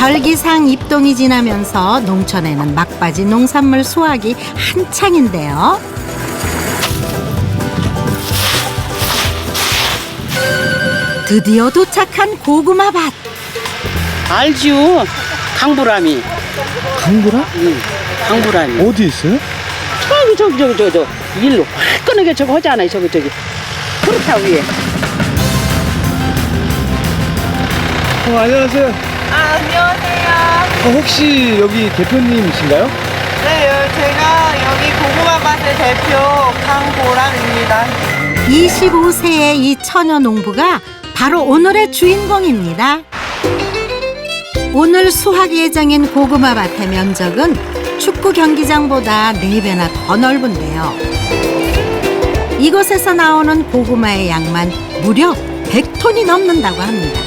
절기상 입동이 지나면서 농촌에는 막바지 농산물 수확이 한창인데요. 드디어 도착한 고구마밭. 알지요. 강보람이. 강보라? 응. 강보람이. 어디 있어요? 저기 일로 화끈하게 저거 하잖아요. 저기 그렇다 위에. 안녕하세요. 안녕하세요. 혹시 여기 대표님이신가요? 네, 제가 여기 고구마밭의 대표 강보람입니다. 25세의 이 처녀 농부가 바로 오늘의 주인공입니다. 오늘 수확 예정인 고구마밭의 면적은 축구 경기장보다 4배나 더 넓은데요. 이곳에서 나오는 고구마의 양만 무려 100톤이 넘는다고 합니다.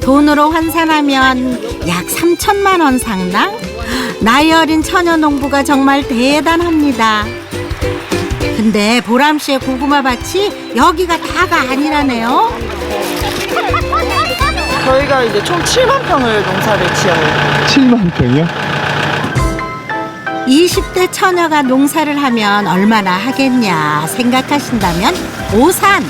돈으로 환산하면 약 3천만 원 상당? 나이 어린 처녀 농부가 정말 대단합니다. 근데 보람 씨의 고구마 밭이 여기가 다가 아니라네요. 저희가 이제 총 7만 평을 농사를 지어요. 7만 평이요? 20대 처녀가 농사를 하면 얼마나 하겠냐 생각하신다면 오산.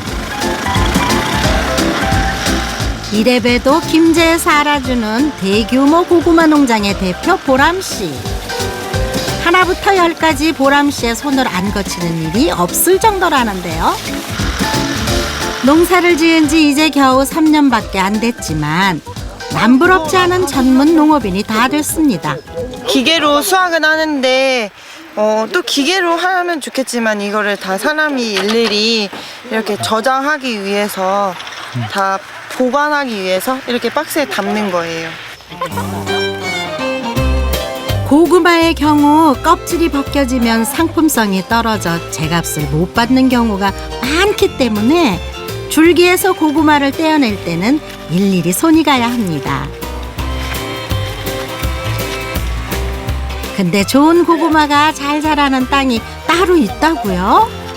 이래봬도 김제에서 알아주는 대규모 고구마 농장의 대표 보람 씨. 하나부터 열까지 보람 씨의 손을 안 거치는 일이 없을 정도라는데요. 농사를 지은 지 이제 겨우 3년밖에 안 됐지만 남부럽지 않은 전문 농업인이 다 됐습니다. 기계로 수확은 하는데 또 기계로 하면 좋겠지만 이거를 다 사람이 일일이 이렇게 저장하기 위해서 다 보관하기 위해서 이렇게 박스에 담는 거예요. 고구마의 경우 껍질이 벗겨지면 상품성이 떨어져 제값을 못 받는 경우가 많기 때문에 줄기에서 고구마를 떼어낼 때는 일일이 손이 가야 합니다. 근데 좋은 고구마가 잘 자라는 땅이 따로 있다고요?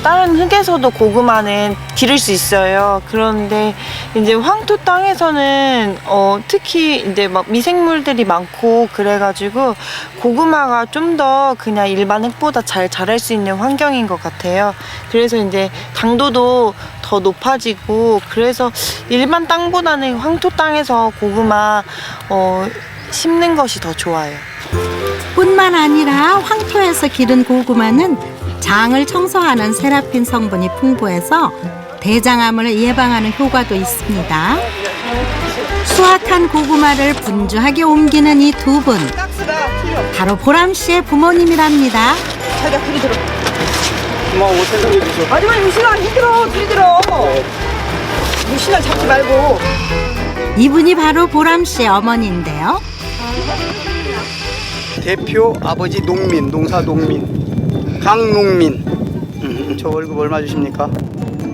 다른 흙에서도 고구마는 기를 수 있어요. 그런데 이제 황토 땅에서는 특히 이제 막 미생물들이 많고 그래가지고 고구마가 좀 더 그냥 일반 흙보다 잘 자랄 수 있는 환경인 것 같아요. 그래서 이제 당도도 더 높아지고 그래서 일반 땅보다는 황토 땅에서 고구마 심는 것이 더 좋아요. 뿐만 아니라 황토에서 기른 고구마는 장을 청소하는 세라핀 성분이 풍부해서 대장암을 예방하는 효과도 있습니다. 수확한 고구마를 분주하게 옮기는 이 두 분, 바로 보람 씨의 부모님이랍니다. 자기가 둘이 들어. 고마워, 생각해주셔서. 아줌마 무신아 힘들어 둘이 들어. 무신아 잡지 말고. 이분이 바로 보람 씨의 어머니인데요. 대표 아버지 농민, 농사농민, 강농민. 저 월급 얼마 주십니까?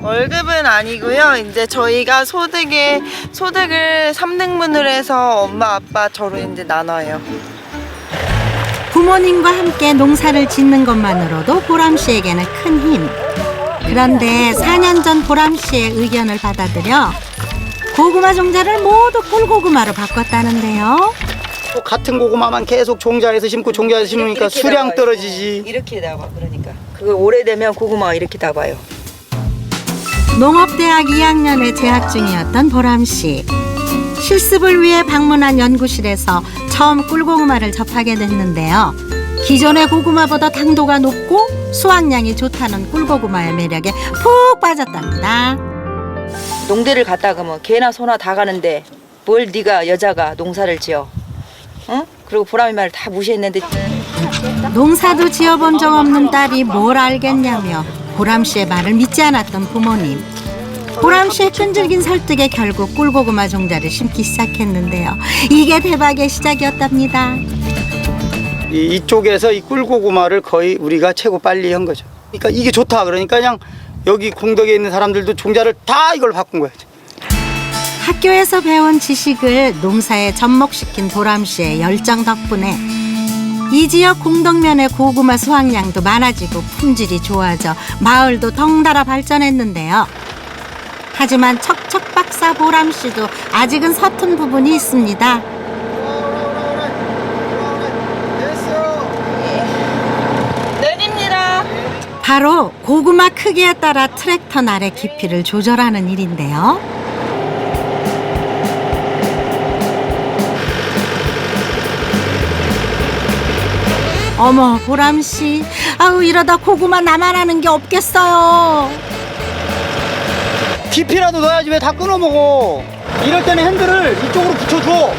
월급은 아니고요. 이제 저희가 소득을 3등분을 해서 엄마 아빠 저로 이제 나눠요. 부모님과 함께 농사를 짓는 것만으로도 보람 씨에게는 큰 힘. 그런데 4년 전 보람 씨의 의견을 받아들여 고구마 종자를 모두 꿀고구마로 바꿨다는데요. 또 같은 고구마만 계속 종자에서 심고 종자에서 심으니까 수량 떨어지지. 이렇게 나와. 그러니까 그거 오래되면 고구마가 이렇게 나와요. 농업대학 2학년에 재학 중이었던 보람 씨. 실습을 위해 방문한 연구실에서 처음 꿀고구마를 접하게 됐는데요. 기존의 고구마보다 당도가 높고 수확량이 좋다는 꿀고구마의 매력에 푹 빠졌답니다. 농대를 갔다 가면 개나 소나 다 가는데 뭘 네가 여자가 농사를 지어? 응? 그리고 보람이 말을 다 무시했는데 농사도 지어본 적 없는 딸이 뭘 알겠냐며 보람 씨의 말을 믿지 않았던 부모님. 보람 씨의 끈질긴 설득에 결국 꿀고구마 종자를 심기 시작했는데요. 이게 대박의 시작이었답니다. 이쪽에서 이 꿀고구마를 거의 우리가 최고 빨리 한 거죠. 그러니까 이게 좋다. 그러니까 그냥 여기 공덕에 있는 사람들도 종자를 다 이걸 바꾼 거예요. 학교에서 배운 지식을 농사에 접목시킨 보람 씨의 열정 덕분에 이 지역 공덕면의 고구마 수확량도 많아지고 품질이 좋아져 마을도 덩달아 발전했는데요. 하지만 척척박사 여사 보람 씨도 아직은 서툰 부분이 있습니다. 내립니다. 바로 고구마 크기에 따라 트랙터 날의 깊이를 조절하는 일인데요. 어머 보람 씨, 아우 이러다 고구마 나만 하는 게 없겠어요. 깊이라도 넣어야지 왜 다 끊어 먹어. 이럴 때는 핸들을 이쪽으로 붙여줘.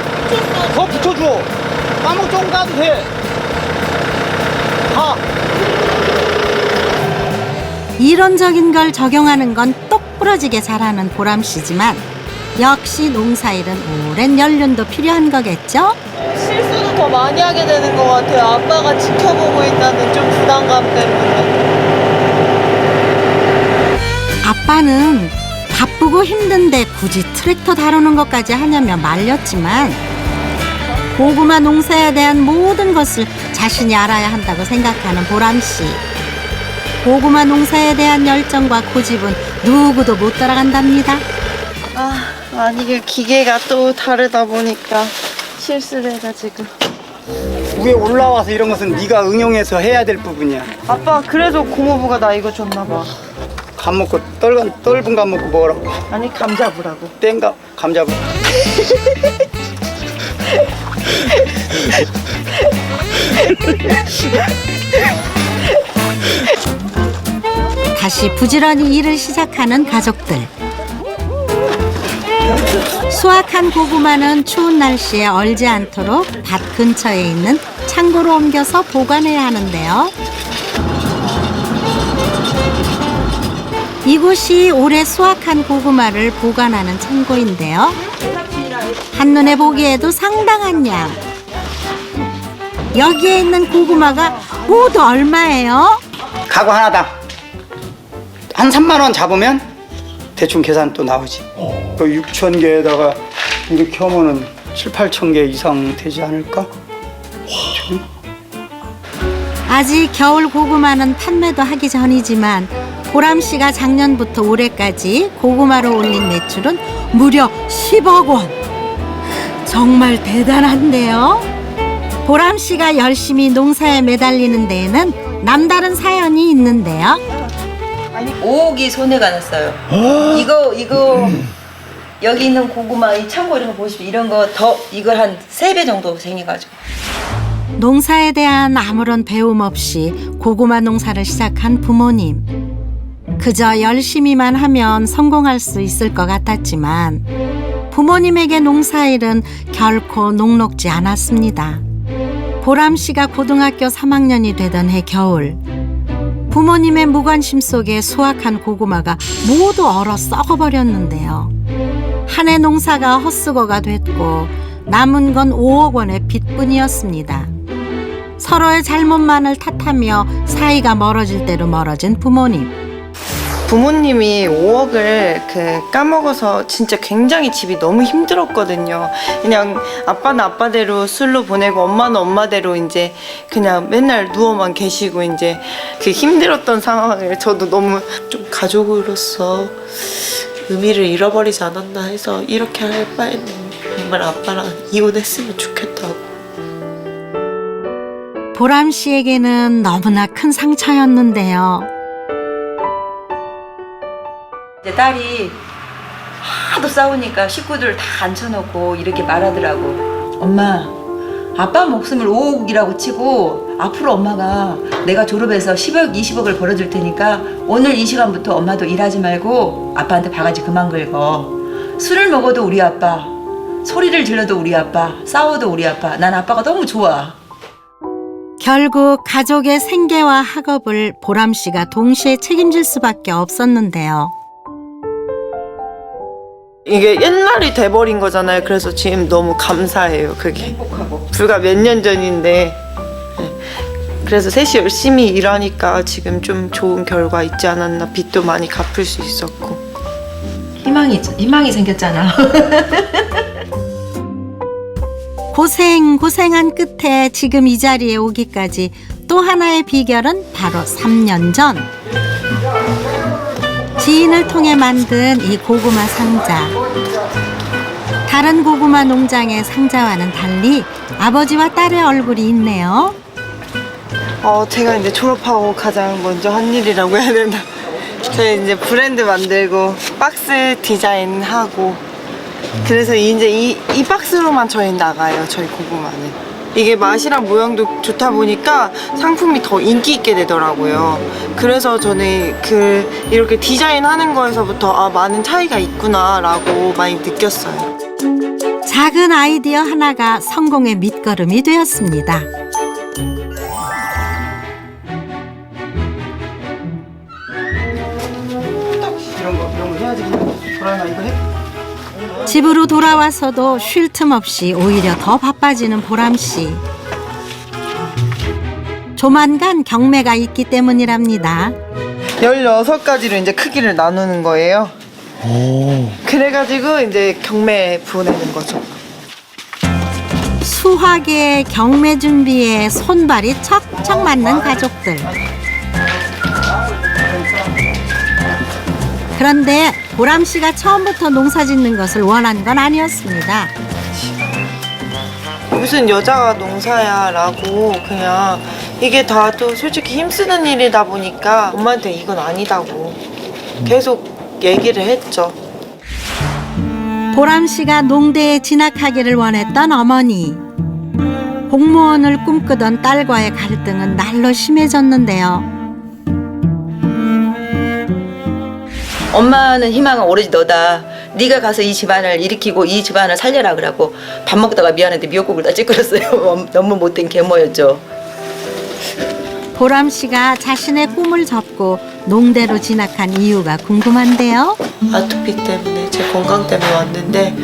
더 붙여줘. 까먹 조금 까도 돼. 가. 이론적인 걸 적용하는 건 똑부러지게 잘하는 보람 씨지만 역시 농사일은 오랜 연륜도 필요한 거겠죠? 실수도 더 많이 하게 되는 것 같아요. 아빠가 지켜보고 있다는 좀 부담감 때문에. 아빠는 바쁘고 힘든데 굳이 트랙터 다루는 것까지 하냐며 말렸지만 고구마 농사에 대한 모든 것을 자신이 알아야 한다고 생각하는 보람 씨. 고구마 농사에 대한 열정과 고집은 누구도 못 따라간답니다. 아니 이게 기계가 또 다르다 보니까 실수를 해가지고. 위에 올라와서 이런 것은 네가 응용해서 해야 될 부분이야. 아빠 그래서 고모부가 나 이거 줬나 봐. 감 먹고 떫은 감 먹고 먹으라고. 아니 감자부라고. 땡가 감자부. 다시 부지런히 일을 시작하는 가족들. 수확한 고구마는 추운 날씨에 얼지 않도록 밭 근처에 있는 창고로 옮겨서 보관해야 하는데요. 이곳이 올해 수확한 고구마를 보관하는 창고인데요. 한눈에 보기에도 상당한 양. 여기에 있는 고구마가 모두 얼마예요? 가구 하나당 한 3만 원 잡으면 대충 계산 또 나오지. 6,000개에다가 이렇게 하면은 7, 8천 개 이상 되지 않을까? 아직 겨울 고구마는 판매도 하기 전이지만 보람 씨가 작년부터 올해까지 고구마로 올린 매출은 무려 10억 원. 정말 대단한데요. 보람 씨가 열심히 농사에 매달리는 데에는 남다른 사연이 있는데요. 5억이 손해가 났어요. 이거 여기 있는 고구마 이 창고 이런 거 보시면 이런 거 더 이걸 한 3배 정도 생겨가지고. 농사에 대한 아무런 배움 없이 고구마 농사를 시작한 부모님. 그저 열심히만 하면 성공할 수 있을 것 같았지만 부모님에게 농사일은 결코 녹록지 않았습니다. 보람 씨가 고등학교 3학년이 되던 해 겨울, 부모님의 무관심 속에 수확한 고구마가 모두 얼어 썩어버렸는데요. 한 해 농사가 헛수고가 됐고 남은 건 5억 원의 빚뿐이었습니다. 서로의 잘못만을 탓하며 사이가 멀어질 대로 멀어진 부모님. 부모님이 5억을 까먹어서 진짜 굉장히 집이 너무 힘들었거든요. 그냥 아빠는 아빠대로 술로 보내고 엄마는 엄마대로 이제 그냥 맨날 누워만 계시고 이제 그 힘들었던 상황을 저도 너무 좀 가족으로서 의미를 잃어버리지 않았나 해서 이렇게 할 바에는 정말 아빠랑 이혼했으면 좋겠다고. 보람 씨에게는 너무나 큰 상처였는데요. 이제 딸이 하도 싸우니까 식구들 다 앉혀놓고 이렇게 말하더라고. 엄마, 아빠 목숨을 5억이라고 치고 앞으로 엄마가 내가 졸업해서 10억, 20억을 벌어줄 테니까 오늘 이 시간부터 엄마도 일하지 말고 아빠한테 바가지 그만 긁어. 술을 먹어도 우리 아빠, 소리를 질러도 우리 아빠, 싸워도 우리 아빠. 난 아빠가 너무 좋아. 결국 가족의 생계와 학업을 보람 씨가 동시에 책임질 수밖에 없었는데요. 이게 옛날이 돼버린 거잖아요. 그래서 지금 너무 감사해요. 그게 행복하고. 불과 몇 년 전인데 그래서 셋이 열심히 일하니까 지금 좀 좋은 결과 있지 않았나. 빚도 많이 갚을 수 있었고. 희망이 생겼잖아. 고생한 끝에 지금 이 자리에 오기까지 또 하나의 비결은 바로 3년 전. 지인을 통해 만든 이 고구마 상자. 다른 고구마 농장의 상자와는 달리 아버지와 딸의 얼굴이 있네요. 제가 이제 졸업하고 가장 먼저 한 일이라고 해야 되나? 저희 이제 브랜드 만들고 박스 디자인하고 그래서 이제 이 박스로만 저희 나가요. 저희 고구마는. 이게 맛이랑 모양도 좋다 보니까 상품이 더 인기 있게 되더라고요. 그래서 저는 이렇게 디자인하는 거에서부터 많은 차이가 있구나라고 많이 느꼈어요. 작은 아이디어 하나가 성공의 밑거름이 되었습니다. 이런 거 해야지. 돌아나 이거 해? 집으로 돌아와서도 쉴 틈 없이 오히려 더 바빠지는 보람씨. 조만간 경매가 있기 때문이랍니다. 16가지로 이제 크기를 나누는 거예요. 그래가지고 이제 경매 보내는 거죠. 수확에 경매 준비에 손발이 척척 맞는 가족들. 그런데 보람 씨가 처음부터 농사 짓는 것을 원한 건 아니었습니다. 무슨 여자가 농사야라고 그냥 이게 다 또 솔직히 힘쓰는 일이다 보니까 엄마한테 이건 아니다고 계속 얘기를 했죠. 보람 씨가 농대에 진학하기를 원했던 어머니. 공무원을 꿈꾸던 딸과의 갈등은 날로 심해졌는데요. 엄마는 희망은 오로지 너다. 네가 가서 이 집안을 일으키고 이 집안을 살려라 그러고 밥 먹다가 미안한데 미역국을 다 찌그렸어요. 너무 못된 계모였죠. 보람 씨가 자신의 꿈을 접고 농대로 진학한 이유가 궁금한데요. 아토피 때문에 제 건강 때문에 왔는데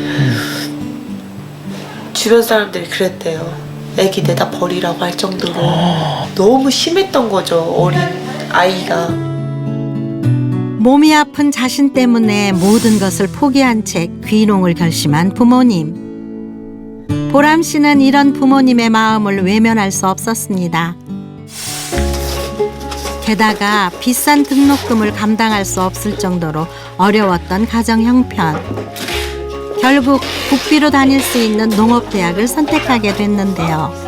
주변 사람들이 그랬대요. 애기 내다 버리라고 할 정도로 너무 심했던 거죠. 어린 아이가. 몸이 아픈 자신 때문에 모든 것을 포기한 채 귀농을 결심한 부모님. 보람 씨는 이런 부모님의 마음을 외면할 수 없었습니다. 게다가 비싼 등록금을 감당할 수 없을 정도로 어려웠던 가정 형편. 결국 국비로 다닐 수 있는 농업대학을 선택하게 됐는데요.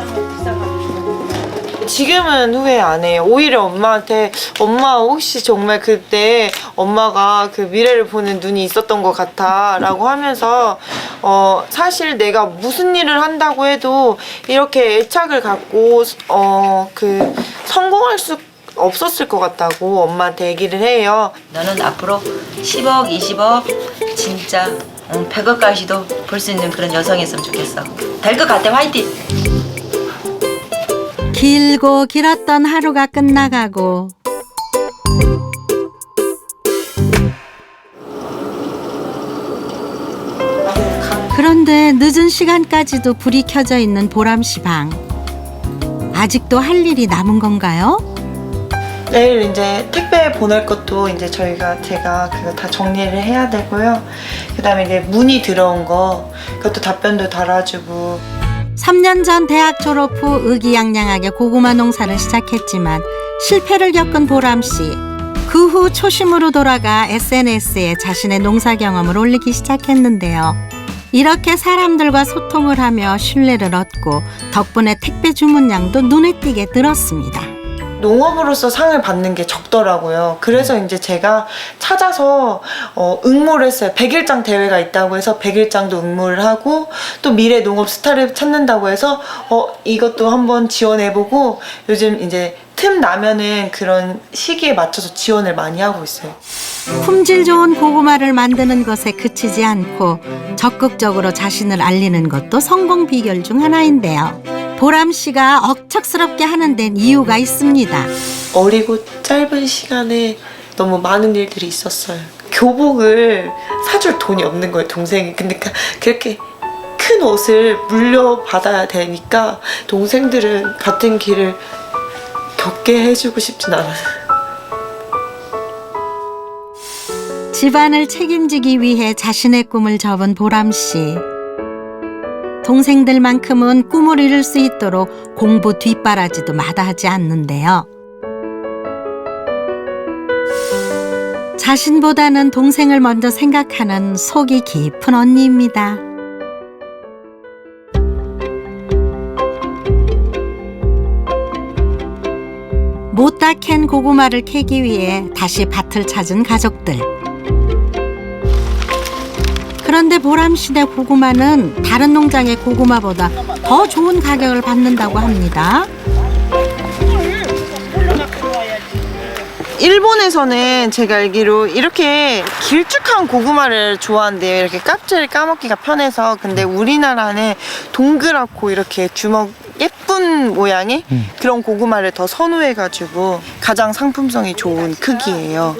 지금은 후회 안 해요. 오히려 엄마한테 엄마 혹시 정말 그때 엄마가 그 미래를 보는 눈이 있었던 것 같아 라고 하면서 사실 내가 무슨 일을 한다고 해도 이렇게 애착을 갖고 성공할 수 없었을 것 같다고 엄마한테 얘기를 해요. 너는 앞으로 10억, 20억, 진짜 100억까지도 벌 수 있는 그런 여성이었으면 좋겠어. 될 것 같아. 화이팅! 길고 길었던 하루가 끝나가고 그런데 늦은 시간까지도 불이 켜져 있는 보람 씨 방. 아직도 할 일이 남은 건가요? 내일 이제 택배 보낼 것도 이제 제가 그거 다 정리를 해야 되고요. 그다음에 이제 문의 들어온 거 그것도 답변도 달아주고. 3년 전 대학 졸업 후 의기양양하게 고구마 농사를 시작했지만 실패를 겪은 보람 씨. 그 후 초심으로 돌아가 SNS에 자신의 농사 경험을 올리기 시작했는데요. 이렇게 사람들과 소통을 하며 신뢰를 얻고 덕분에 택배 주문량도 눈에 띄게 늘었습니다. 농업으로서 상을 받는 게 적더라고요. 그래서 이제 제가 찾아서 응모를 했어요. 100일장 대회가 있다고 해서 100일장도 응모를 하고 또 미래 농업 스타를 찾는다고 해서 이것도 한번 지원해보고 요즘 이제 틈 나면은 그런 시기에 맞춰서 지원을 많이 하고 있어요. 품질 좋은 고구마를 만드는 것에 그치지 않고 적극적으로 자신을 알리는 것도 성공 비결 중 하나인데요. 보람 씨가 억척스럽게 하는 데는 이유가 있습니다. 어리고 짧은 시간에 너무 많은 일들이 있었어요. 교복을 사줄 돈이 없는 거예요, 동생이. 근데 그렇게 큰 옷을 물려받아야 되니까 동생들은 같은 길을 겪게 해주고 싶진 않아요. 집안을 책임지기 위해 자신의 꿈을 접은 보람 씨. 동생들만큼은 꿈을 이룰 수 있도록 공부 뒷바라지도 마다하지 않는데요. 자신보다는 동생을 먼저 생각하는 속이 깊은 언니입니다. 못다 캔 고구마를 캐기 위해 다시 밭을 찾은 가족들. 그런데 보람씨네 고구마는 다른 농장의 고구마보다 더 좋은 가격을 받는다고 합니다. 일본에서는 제가 알기로 이렇게 길쭉한 고구마를 좋아한대요. 이렇게 껍질을 까먹기가 편해서. 근데 우리나라는 동그랗고 이렇게 주먹 예쁜 모양의 그런 고구마를 더 선호해가지고 가장 상품성이 좋은 크기예요.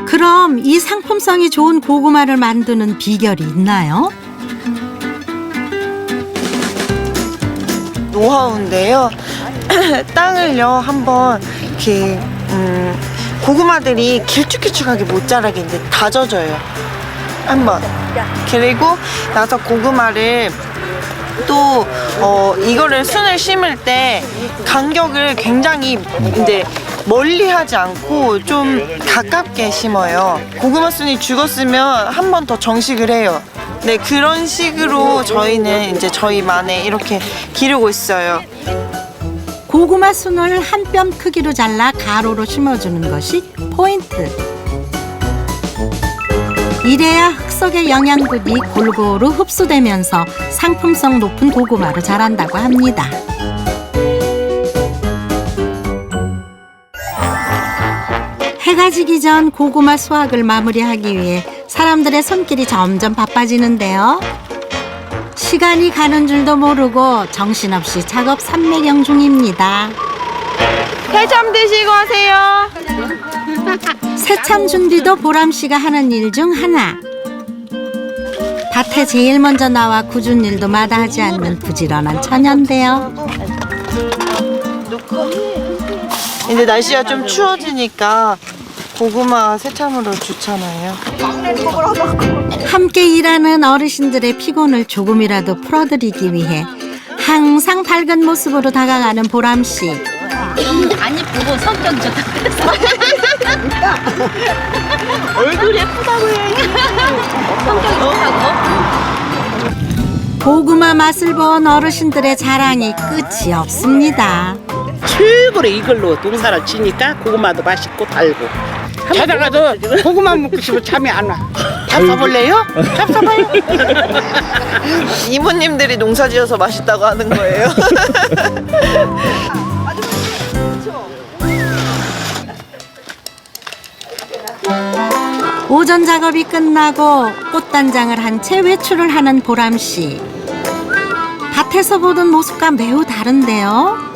그럼 이 상품성이 좋은 고구마를 만드는 비결이 있나요? 노하우인데요. 땅을요 한번 이렇게 고구마들이 길쭉길쭉하게 못 자라게 이제 다져줘요. 한번. 그리고 나서 고구마를 또 이거를 순을 심을 때 간격을 굉장히 이제 멀리 하지 않고 좀 가깝게 심어요. 고구마 순이 죽었으면 한 번 더 정식을 해요. 네, 그런 식으로 저희는 이제 저희만의 이렇게 기르고 있어요. 고구마 순을 한 뼘 크기로 잘라 가로로 심어주는 것이 포인트. 이래야 흙 속의 영양분이 골고루 흡수되면서 상품성 높은 고구마로 자란다고 합니다. 해가 지기 전 고구마 수확을 마무리하기 위해 사람들의 손길이 점점 바빠지는데요. 시간이 가는 줄도 모르고 정신없이 작업 삼매경 중입니다. 해참 드시고 하세요. 새참 준비도 보람씨가 하는 일 중 하나. 밭에 제일 먼저 나와 굳은 일도 마다하지 않는 부지런한 처녀인데요. 이제 날씨가 좀 추워지니까 고구마 새참으로 좋잖아요. 함께 일하는 어르신들의 피곤을 조금이라도 풀어드리기 위해 항상 밝은 모습으로 다가가는 보람씨. 안 이쁘고 성격 좋다. 얼굴 예쁘다고 해. 성격 좋다고. 고구마 맛을 본 어르신들의 자랑이 끝이 없습니다. 최고로 이걸로 농사를 지니까 고구마도 맛있고 달고. 자다가도 고구마 먹고 싶으면 잠이 안 와. 밥 사볼래요? 밥 사봐요. 이모님들이 농사 지어서 맛있다고 하는 거예요. 오전 작업이 끝나고 꽃단장을 한 채 외출을 하는 보람씨. 밭에서 보던 모습과 매우 다른데요.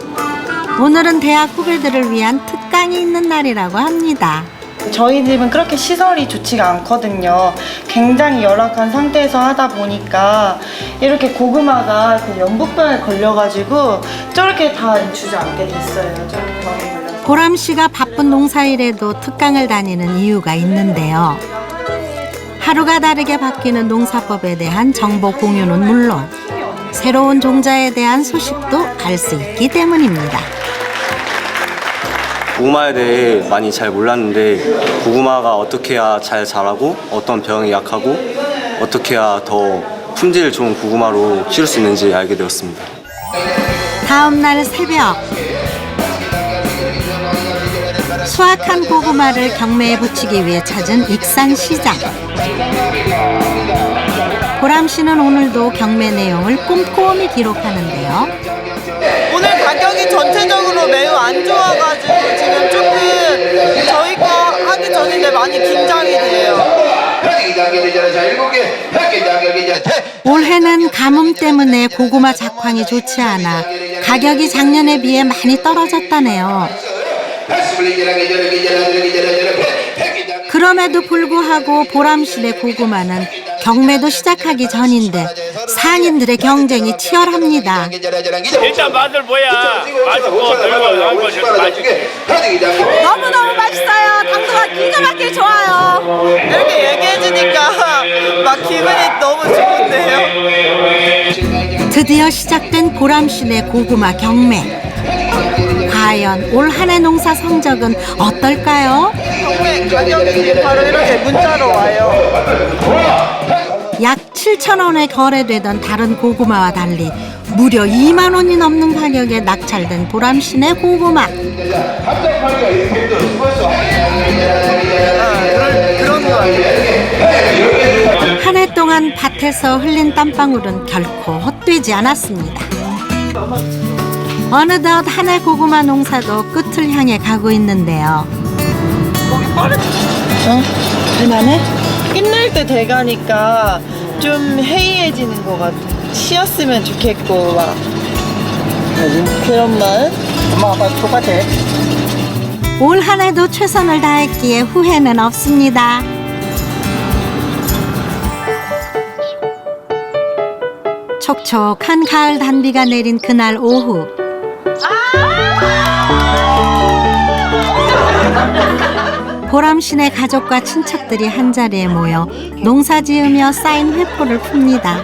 오늘은 대학 후배들을 위한 특강이 있는 날이라고 합니다. 저희 집은 그렇게 시설이 좋지가 않거든요. 굉장히 열악한 상태에서 하다 보니까 이렇게 고구마가 그 연부병에 걸려가지고 저렇게 다 주저앉게 됐어요. 저렇게 병에 걸려서. 보람씨가 바쁜 농사일에도 특강을 다니는 이유가 있는데요. 하루가 다르게 바뀌는 농사법에 대한 정보 공유는 물론 새로운 종자에 대한 소식도 알 수 있기 때문입니다. 고구마에 대해 많이 잘 몰랐는데 고구마가 어떻게 해야 잘 자라고 어떤 병에 약하고 어떻게 해야 더 품질 좋은 고구마로 키울 수 있는지 알게 되었습니다. 다음 날 새벽 수확한 고구마를 경매에 붙이기 위해 찾은 익산시장. 보람씨는 오늘도 경매 내용을 꼼꼼히 기록하는데요. 오늘 가격이 전체적으로 매우 안 좋아가지고 지금 조금 저희 거 하기 전인데 많이 긴장이 돼요. 올해는 가뭄 때문에 고구마 작황이 좋지 않아 가격이 작년에 비해 많이 떨어졌다네요. 그럼에도 불구하고 보람씨네 고구마는 경매도 시작하기 전인데 상인들의 경쟁이 치열합니다. 일단 맛을 보야 맛있고 들고 맛있게. 너무너무 맛있어요. 당도가 기가 막히게 좋아요. 이렇게 얘기해주니까 막 기분이 너무 좋은데요. 드디어 시작된 보람씨네 고구마 경매. 과연 올 한 해 농사 성적은 어떨까요? 경매 가격이 바로 이렇게 문자로 와요. 약 7,000원에 거래되던 다른 고구마와 달리 무려 2만 원이 넘는 가격에 낙찰된 보람씨네 고구마. 그런 거 한 해 동안 밭에서 흘린 땀방울은 결코 헛되지 않았습니다. 어느덧 한 해 고구마 농사도 끝을 향해 가고 있는데요. 할만해? 끝날 때 돼가니까 좀 해이해지는 것 같아. 쉬었으면 좋겠고 막 그런 마음? 엄마 아빠 똑같아. 올 한 해도 최선을 다했기에 후회는 없습니다. 촉촉한 가을 단비가 내린 그날 오후. 보람씨네 가족과 친척들이 한자리에 모여 농사 지으며 쌓인 회포를 풉니다.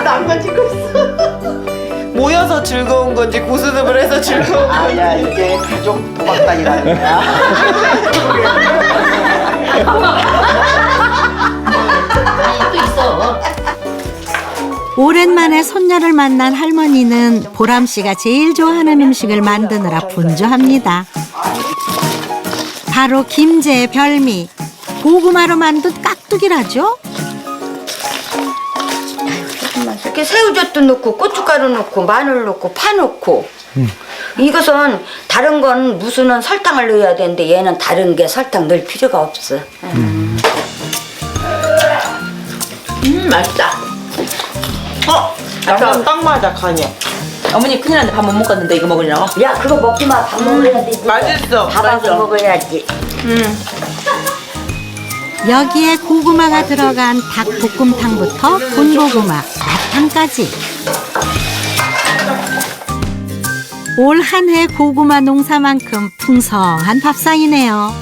나만 찍고 있어. 모여서 즐거운 건지 고스톱을 해서 즐거운 건지. 아야 이게 가족 도박단이라는 거야. 또 있어. 오랜만에 손녀를 만난 할머니는 보람씨가 제일 좋아하는 음식을 만드느라 분주합니다. 바로 김제의 별미, 고구마로 만든 깍두기라죠? 이렇게 새우젓도 넣고 고춧가루 넣고 마늘 넣고 파 넣고 이것은 다른 건 무수는 설탕을 넣어야 되는데 얘는 다른 게 설탕 넣을 필요가 없어. 맛있다. 약간 딱 맞아 간이야. 어머니 큰일 났네. 밥 못 먹었는데 이거 먹으려고. 야 그거 먹지 마. 밥 먹어야 되지. 맛있어. 밥하고 먹어야지. 여기에 고구마가 들어간 닭볶음탕부터 군고구마, 밥탕까지. 올 한 해 고구마 농사만큼 풍성한 밥상이네요.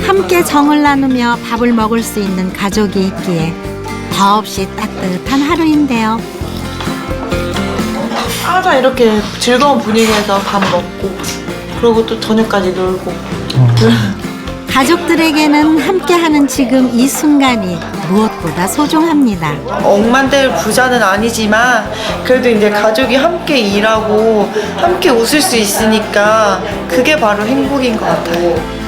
함께 정을 나누며 밥을 먹을 수 있는 가족이 있기에 더없이 따뜻한 하루인데요. 항상 이렇게 즐거운 분위기에서 밥 먹고 그리고 또 저녁까지 놀고. 가족들에게는 함께하는 지금 이 순간이 무엇보다 소중합니다. 억만될 부자는 아니지만 그래도 이제 가족이 함께 일하고 함께 웃을 수 있으니까 그게 바로 행복인 것 같아요.